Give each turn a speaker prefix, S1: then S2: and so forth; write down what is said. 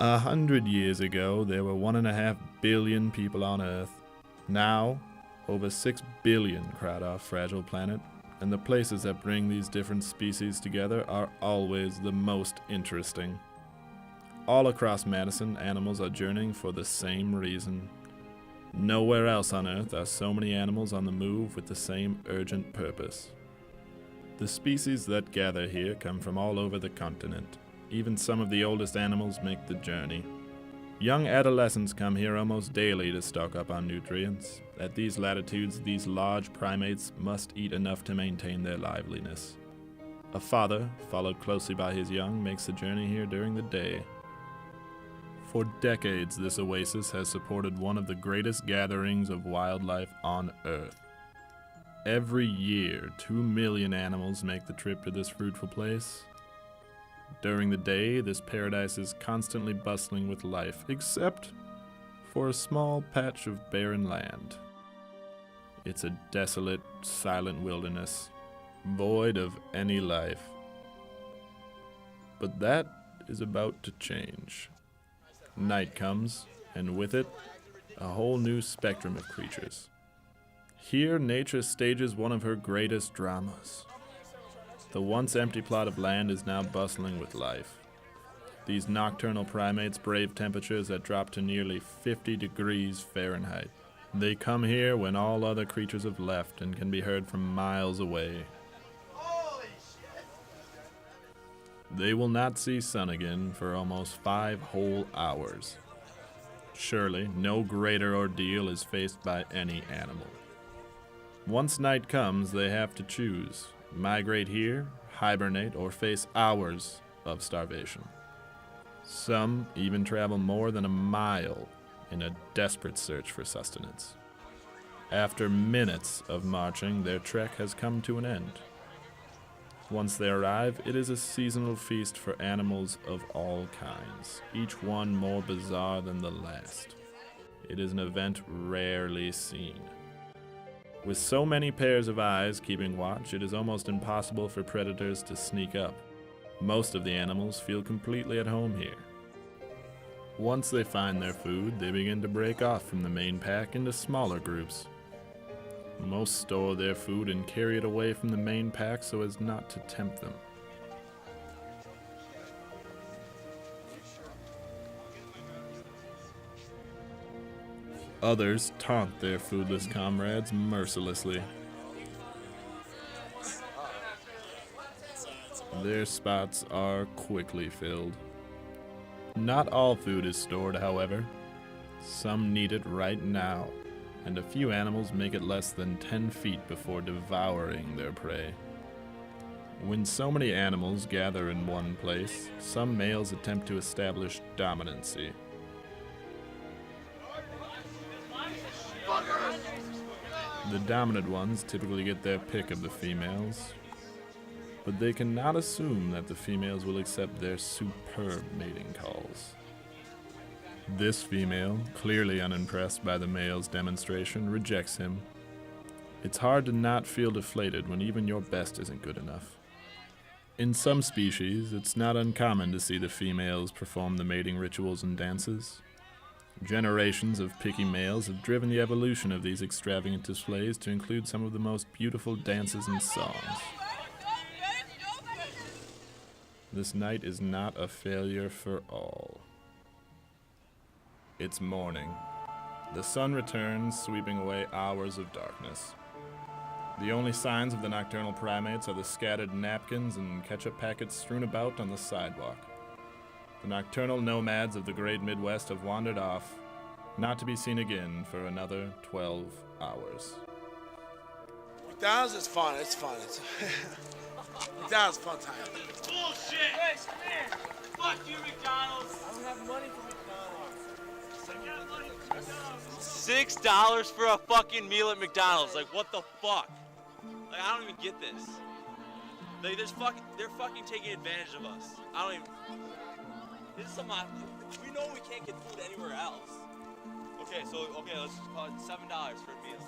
S1: 100 years ago, there were 1.5 billion people on Earth. Now, over 6 billion crowd our fragile planet, and the places that bring these different species together are always the most interesting. All across Madison, animals are journeying for the same reason. Nowhere else on Earth are so many animals on the move with the same urgent purpose. The species that gather here come from all over the continent. Even some of the oldest animals make the journey. Young adolescents come here almost daily to stock up on nutrients. At these latitudes, these large primates must eat enough to maintain their liveliness. A father, followed closely by his young, makes the journey here during the day. For decades, this oasis has supported one of the greatest gatherings of wildlife on Earth. Every year, 2 million animals make the trip to this fruitful place. During the day, this paradise is constantly bustling with life, except for a small patch of barren land. It's a desolate, silent wilderness, void of any life. But that is about to change. Night comes, and with it, a whole new spectrum of creatures. Here, nature stages one of her greatest dramas. The once empty plot of land is now bustling with life. These nocturnal primates brave temperatures that drop to nearly 50 degrees Fahrenheit. They come here when all other creatures have left and can be heard from miles away. They will not see sun again for almost 5 whole hours. Surely, no greater ordeal is faced by any animal. Once night comes, they have to choose. Migrate here, hibernate, or face hours of starvation. Some even travel more than a mile in a desperate search for sustenance. After minutes of marching, their trek has come to an end. Once they arrive, it is a seasonal feast for animals of all kinds, each one more bizarre than the last. It is an event rarely seen. With so many pairs of eyes keeping watch, it is almost impossible for predators to sneak up. Most of the animals feel completely at home here. Once they find their food, they begin to break off from the main pack into smaller groups. Most store their food and carry it away from the main pack so as not to tempt them. Others taunt their foodless comrades mercilessly. Their spots are quickly filled. Not all food is stored, however. Some need it right now, and a few animals make it less than 10 feet before devouring their prey. When so many animals gather in one place, some males attempt to establish dominancy. The dominant ones typically get their pick of the females, but they cannot assume that the females will accept their superb mating calls. This female, clearly unimpressed by the male's demonstration, rejects him. It's hard to not feel deflated when even your best isn't good enough. In some species, it's not uncommon to see the females perform the mating rituals and dances. Generations of picky males have driven the evolution of these extravagant displays to include some of the most beautiful dances and songs. This night is not a failure for all. It's morning. The sun returns, sweeping away hours of darkness. The only signs of the nocturnal primates are the scattered napkins and ketchup packets strewn about on the sidewalk. The nocturnal nomads of the great Midwest have wandered off, not to be seen again for another 12 hours.
S2: McDonald's is fun. It's fun. McDonald's is fun time.
S3: Bullshit! Hey, come here! Fuck you, McDonald's!
S2: I don't have money for McDonald's.
S3: I got money for McDonald's. $6 for a fucking meal at McDonald's. Like, what the fuck? Like, I don't even get this. They're fucking taking advantage of us. I don't even. This is some. We know we can't get food anywhere else. Okay, let's just call it $7 for a meal.